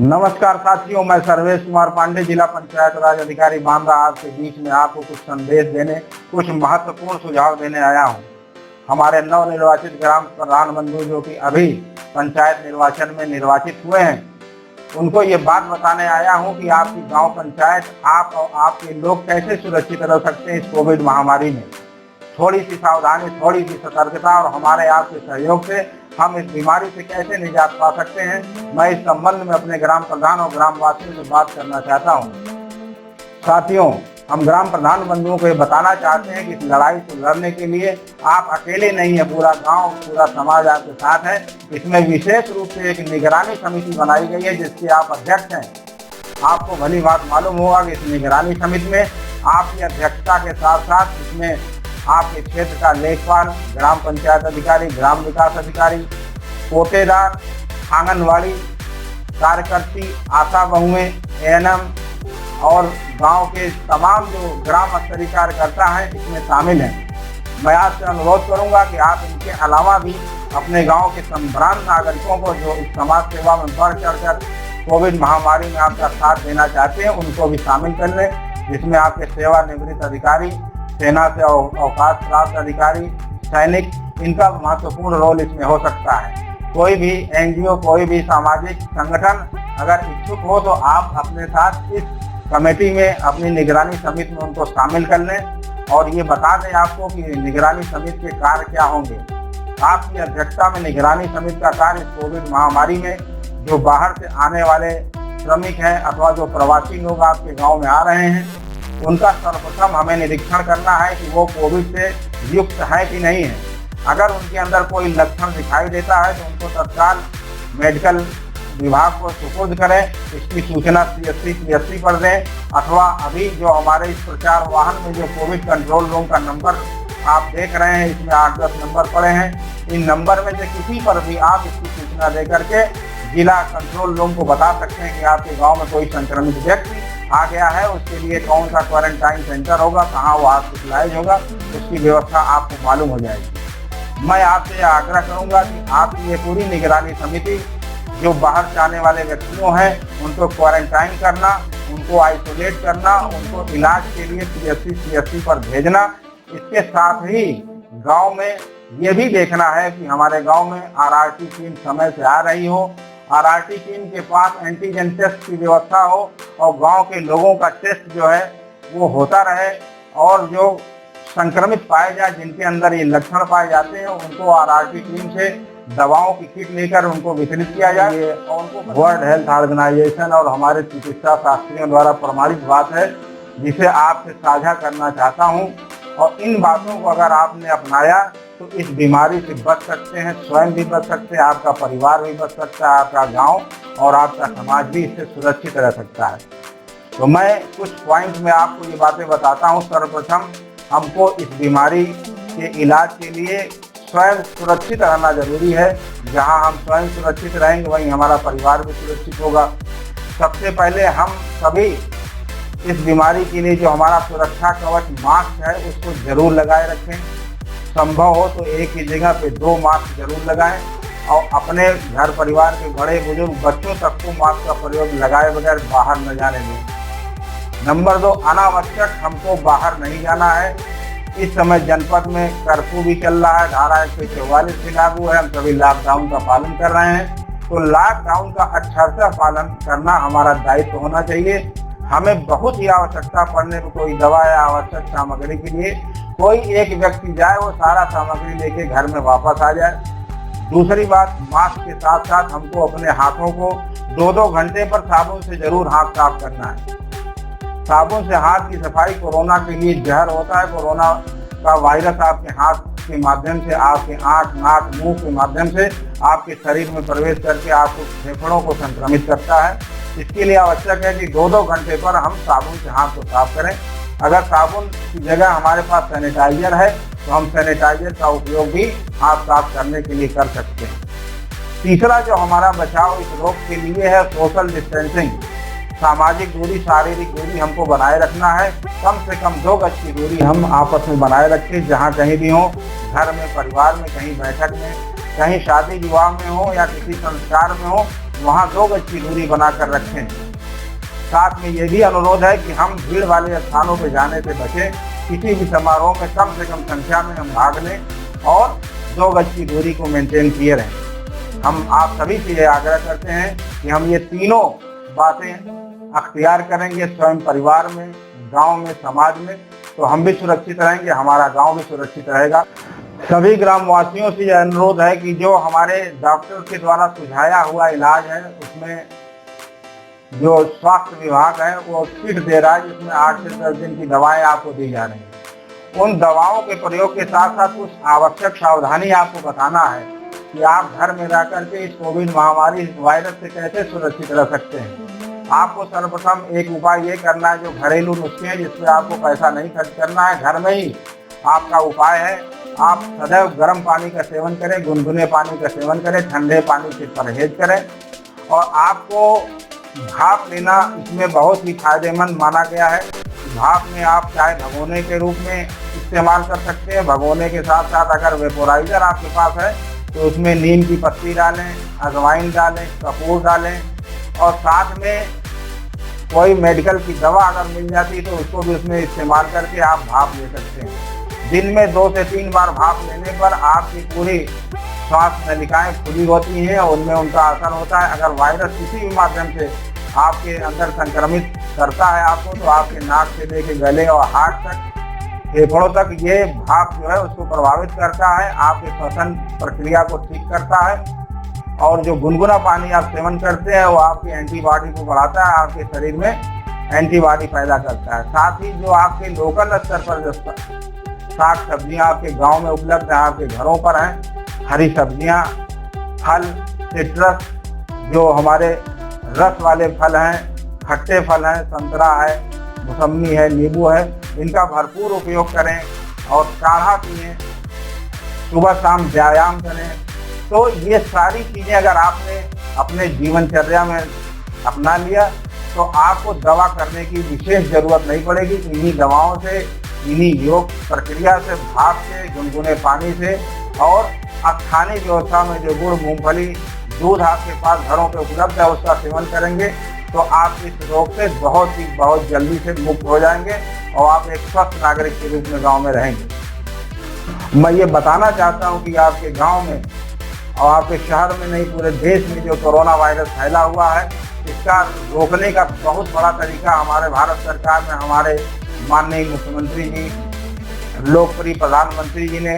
नमस्कार साथियों, मैं सर्वेश कुमार पांडे, जिला पंचायत राज अधिकारी बांदा आपके बीच में आपको कुछ संदेश देने, कुछ महत्वपूर्ण सुझाव देने आया हूं। हमारे नवनिर्वाचित ग्राम प्रधान बंधु जो कि अभी पंचायत निर्वाचन में निर्वाचित हुए हैं, उनको ये बात बताने आया हूं कि आपकी गांव पंचायत, आप और आपके लोग कैसे सुरक्षित रह सकते हैं इस कोविड महामारी में। थोड़ी सी सावधानी, थोड़ी सी सतर्कता और हमारे आपके सहयोग से हम इस बीमारी से कैसे निजात पा सकते हैं, मैं इस संबंध में अपने ग्राम प्रधान और ग्रामवासियों से बात करना चाहता हूं। साथियों, हम ग्राम प्रधान बंधुओं को ये बताना चाहते हैं कि इस लड़ाई को लड़ने के लिए आप अकेले नहीं है, पूरा गांव, पूरा समाज आपके साथ है। इसमें विशेष रूप से एक निगरानी समिति बनाई गई है जिसके आप अध्यक्ष हैं। आपको भली बात मालूम होगा कि इस निगरानी समिति में आपकी अध्यक्षता के साथ साथ इसमें आपके क्षेत्र का लेखपाल, ग्राम पंचायत अधिकारी, ग्राम विकास अधिकारी, कोटेदार, आंगनवाड़ी कार्यकर्ती, आशा बहुएं, एएनएम और गांव के तमाम जो ग्राम स्तरीय कार्यकर्ता हैं इसमें शामिल हैं। मैं आपसे अनुरोध करूंगा कि आप इनके अलावा भी अपने गांव के संभ्रांत नागरिकों को जो इस समाज सेवा में बढ़ चढ़कर कोविड महामारी में आपका साथ देना चाहते हैं, उनको भी शामिल कर लें, जिसमें आपके सेवानिवृत्त अधिकारी, सेना से अवकाश प्राप्त अधिकारी, सैनिक, इनका महत्वपूर्ण रोल इसमें हो सकता है। कोई भी एनजीओ, कोई भी सामाजिक संगठन अगर इच्छुक हो तो आप अपने साथ इस कमेटी में, अपनी निगरानी समिति में उनको शामिल कर लें। और ये बता दें आपको कि निगरानी समिति के कार्य क्या होंगे। आपकी अध्यक्षता में निगरानी समिति का कार्य इस कोविड महामारी में जो बाहर से आने वाले श्रमिक हैं अथवा जो प्रवासी लोग आपके गाँव में आ रहे हैं, उनका सर्वप्रथम हमें निरीक्षण करना है कि वो कोविड से युक्त है कि नहीं है। अगर उनके अंदर कोई लक्षण दिखाई देता है तो उनको तत्काल मेडिकल विभाग को सुपुर्द करें, इसकी सूचना CSC PSC पर दें, अथवा अभी जो हमारे इस प्रचार वाहन में जो कोविड कंट्रोल रूम का नंबर आप देख रहे हैं, इसमें 8-10 नंबर पड़े हैं। इन नंबर में से किसी पर भी आप इसकी सूचना दे करके जिला कंट्रोल रूम को बता सकते हैं कि आपके गाँव में कोई संक्रमित व्यक्ति आ गया है, उसके लिए कौन सा क्वारंटाइन सेंटर होगा, कहाँ वो हॉस्पिटलाइज होगा, उसकी व्यवस्था आपको मालूम हो जाएगी। मैं आपसे यह आग्रह करूंगा कि आपकी ये पूरी निगरानी समिति जो बाहर से आने वाले व्यक्तियों हैं उनको क्वारंटाइन करना, उनको आइसोलेट करना, उनको इलाज के लिए PSC CSC पर भेजना। इसके साथ ही गाँव में ये भी देखना है कि हमारे गाँव में RRT टीम समय से आ रही हो, RRT टीम के पास एंटीजन टेस्ट की व्यवस्था हो और गांव के लोगों का टेस्ट जो है वो होता रहे, और जो संक्रमित पाए जाए, जिनके अंदर ये लक्षण पाए जाते हैं, उनको RRT टीम से दवाओं की किट लेकर उनको वितरित किया जाए। और उनको वर्ल्ड हेल्थ ऑर्गेनाइजेशन और हमारे चिकित्सा शास्त्रियों द्वारा प्रमाणित बात है, जिसे आपसे साझा करना चाहता हूँ। और इन बातों को अगर आपने अपनाया तो इस बीमारी से बच सकते हैं, स्वयं भी बच सकते हैं, आपका परिवार भी बच सकता है, आपका गांव और आपका समाज भी इससे सुरक्षित रह सकता है। तो मैं कुछ पॉइंट में आपको ये बातें बताता हूँ। सर्वप्रथम हमको इस बीमारी के इलाज के लिए स्वयं सुरक्षित रहना जरूरी है। जहाँ हम स्वयं सुरक्षित रहेंगे वहीं हमारा परिवार भी सुरक्षित होगा। सबसे पहले हम सभी इस बीमारी के लिए जो हमारा सुरक्षा कवच मास्क है उसको जरूर लगाए रखें। संभव हो तो एक ही जगह पे 2 मास्क जरूर लगाएं और अपने घर परिवार के बड़े बुजुर्ग बच्चों तक को मास्क का प्रयोग लगाए बगैर बाहर न जाने दें। नंबर 2, अनावश्यक हमको बाहर नहीं जाना है। इस समय जनपद में कर्फ्यू भी चल रहा है, धारा 144 भी लागू है, हम सभी लॉकडाउन का पालन कर रहे हैं। तो लॉकडाउन का अक्षरशः पालन करना हमारा दायित्व होना चाहिए। हमें बहुत ही आवश्यकता पड़ने पर कोई दवा या आवश्यक सामग्री के लिए कोई एक व्यक्ति जाए, वो सारा सामग्री लेके घर में वापस आ जाए। दूसरी बात, मास्क के साथ साथ हमको अपने हाथों को 2-2 घंटे पर साबुन से जरूर हाथ साफ करना है। साबुन से हाथ की सफाई कोरोना के लिए जहर होता है। कोरोना का वायरस आपके हाथ के माध्यम से, आपके आँख, नाक, मुंह के माध्यम से आपके शरीर में प्रवेश करके आपको फेफड़ों को संक्रमित करता है। इसके लिए आवश्यक है कि 2-2 घंटे पर हम साबुन से हाथ को साफ करें। अगर साबुन की जगह हमारे पास सैनिटाइजर है तो हम सैनिटाइजर का उपयोग भी हाथ साफ करने के लिए कर सकते हैं। तीसरा जो हमारा बचाव इस रोग के लिए है, सोशल डिस्टेंसिंग, सामाजिक दूरी, शारीरिक दूरी हमको बनाए रखना है। कम से कम 2 गज की दूरी हम आपस में बनाए रखें। जहाँ कहीं भी हो, घर में, परिवार में, कहीं बैठक में, कहीं शादी विवाह में हो या किसी संस्कार में हो, वहाँ 2 गज की दूरी बनाकर रखें। साथ में ये भी अनुरोध है कि हम भीड़ वाले स्थानों पर जाने से बचें। किसी भी समारोह में कम से कम संख्या में हम भाग लें और 2 गज की दूरी को मेंटेन किए रहें। हम आप सभी से ये आग्रह करते हैं कि हम ये तीनों बातें अख्तियार करेंगे स्वयं परिवार में, गांव में, समाज में, तो हम भी सुरक्षित रहेंगे, हमारा गांव भी सुरक्षित रहेगा। सभी ग्रामवासियों से यह अनुरोध है कि जो हमारे डॉक्टर के द्वारा सुझाया हुआ इलाज है उसमें जो स्वास्थ्य विभाग है वो किट दे रहा है जिसमें 8 से 10 दिन की दवाएं आपको दी जा रही हैं। उन दवाओं के प्रयोग के साथ साथ कुछ आवश्यक सावधानी आपको बताना है कि आप घर में रह करके इस कोविड महामारी, इस वायरस से कैसे सुरक्षित रह सकते हैं। आपको सर्वप्रथम एक उपाय ये करना है, जो घरेलू नुस्खे हैं जिसपे आपको पैसा नहीं खर्च करना है, घर में ही आपका उपाय है। आप सदैव गर्म पानी का सेवन करें, गुनगुने पानी का सेवन करें, ठंडे पानी से परहेज करें। और आपको भाप लेना इसमें बहुत ही फायदेमंद माना गया है। भाप में आप चाहे भगोने के रूप में इस्तेमाल कर सकते हैं। भगोने के साथ साथ अगर वेपोराइजर आपके पास है तो उसमें नीम की पत्ती डालें, अजवाइन डालें, कपूर डालें और साथ में कोई मेडिकल की दवा अगर मिल जाती तो उसको भी उसमें इस्तेमाल करके आप भाप ले सकते हैं। दिन में 2 से 3 बार भाप लेने पर आपकी पूरी श्वास नलिकाएं खुली होती हैं और उनमें उनका असर होता है। अगर वायरस किसी भी माध्यम से आपके अंदर संक्रमित करता है आपको, तो आपके नाक से लेके गले और हाथ तक, फेफड़ों तक ये भाप जो है उसको प्रभावित करता है, आपके श्वसन प्रक्रिया को ठीक करता है। और जो गुनगुना पानी आप सेवन करते हैं वो आपकी एंटीबॉडी को बढ़ाता है, आपके शरीर में एंटीबॉडी पैदा करता है। साथ ही जो आपके लोकल स्तर पर जो साग सब्जियां आपके गांव में उपलब्ध हैं, आपके घरों पर हैं, हरी सब्जियां, फल, सिट्रस, जो हमारे रस वाले फल हैं, खट्टे फल हैं, संतरा है, मौसमी है, नींबू है, इनका भरपूर उपयोग करें और काढ़ा पिएं, सुबह शाम व्यायाम करें। तो ये सारी चीज़ें अगर आपने अपने जीवनचर्या में अपना लिया तो आपको दवा करने की विशेष जरूरत नहीं पड़ेगी। इन्हीं दवाओं से, इन्हीं योग प्रक्रिया से, भाप से, गुनगुने पानी से और खाने व्यवस्था में जो गुड़, मूंगफली, दूध आपके पास घरों पे उपलब्ध है उसका सेवन करेंगे तो आप इस रोग से बहुत जल्दी से मुक्त हो जाएंगे और आप एक स्वस्थ नागरिक के रूप में गांव में रहेंगे। मैं ये बताना चाहता हूं कि आपके गांव में और आपके शहर में नहीं, पूरे देश में जो कोरोना वायरस फैला हुआ है, इसका रोकने का बहुत बड़ा तरीका हमारे भारत सरकार में हमारे माननीय मुख्यमंत्री जी, लोकप्रिय प्रधानमंत्री जी ने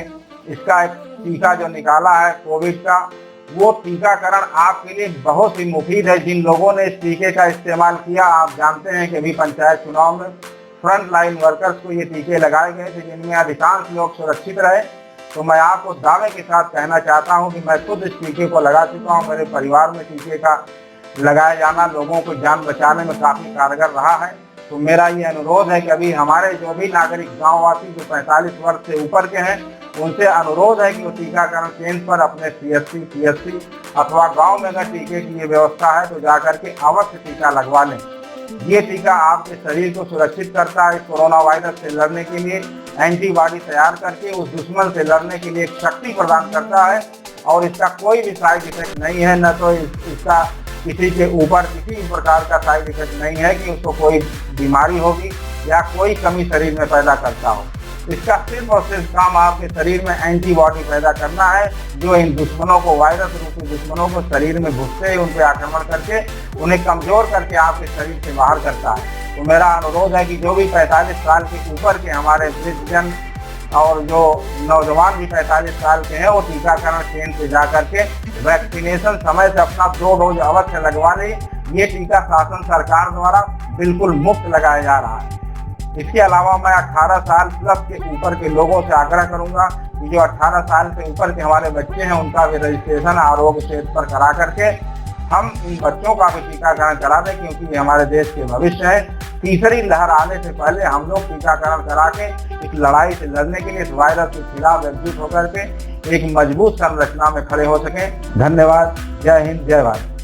इसका एक टीका जो निकाला है कोविड का, वो टीकाकरण आपके लिए बहुत ही मुफीद है। जिन लोगों ने इस टीके का इस्तेमाल किया, आप जानते हैं कि अभी पंचायत चुनाव में फ्रंट लाइन वर्कर्स को ये टीके लगाए गए थे जिनमें अधिकांश लोग सुरक्षित रहे। तो मैं आपको दावे के साथ कहना चाहता हूं कि मैं खुद इस टीके को लगा चुका हूं। मेरे परिवार में टीके का लगाया जाना लोगों को जान बचाने में काफ़ी कारगर रहा है। तो मेरा ये अनुरोध है कि अभी हमारे जो भी नागरिक गाँववासी जो 45 वर्ष से ऊपर के हैं, उनसे अनुरोध है कि वो टीकाकरण केंद्र पर अपने CSC, PSC अथवा गांव में अगर टीके की ये व्यवस्था है तो जाकर के अवश्य टीका लगवा लें। ये टीका आपके शरीर को सुरक्षित करता है, कोरोना वायरस से लड़ने के लिए एंटीबॉडी तैयार करके उस दुश्मन से लड़ने के लिए एक शक्ति प्रदान करता है और इसका कोई भी साइड इफेक्ट नहीं है। न तो इसका किसी के ऊपर किसी भी प्रकार का साइड इफेक्ट नहीं है कि उसको कोई बीमारी होगी या कोई कमी शरीर में पैदा करता हो। इसका सिर्फ और सिर्फ काम आपके शरीर में एंटीबॉडी पैदा करना है, जो इन दुश्मनों को, वायरस रूपी दुश्मनों को शरीर में घुसते ही उन पर आक्रमण करके उन्हें कमजोर करके आपके शरीर से बाहर करता है। तो मेरा अनुरोध है कि जो भी 45 साल के ऊपर के हमारे वृद्धजन और जो नौजवान भी 45 साल के हैं, वो टीकाकरण केंद्र पे जा करके वैक्सीनेशन समय से अपना 2 डोज अवश्य लगवा लें। ये टीका शासन सरकार द्वारा बिल्कुल मुफ्त लगाया जा रहा है। इसके अलावा मैं 18 साल प्लस के ऊपर के लोगों से आग्रह करूंगा कि जो 18 साल से ऊपर के हमारे बच्चे हैं उनका भी रजिस्ट्रेशन आरोग्य सेतु पर करा करके हम इन बच्चों का भी टीकाकरण करा दें, क्योंकि ये हमारे देश के भविष्य है। तीसरी लहर आने से पहले हम लोग टीकाकरण करा के इस लड़ाई से लड़ने के लिए, इस वायरस के खिलाफ एकजुट होकर के एक मजबूत संरचना में खड़े हो सकें। धन्यवाद। जय हिंद, जय भारत।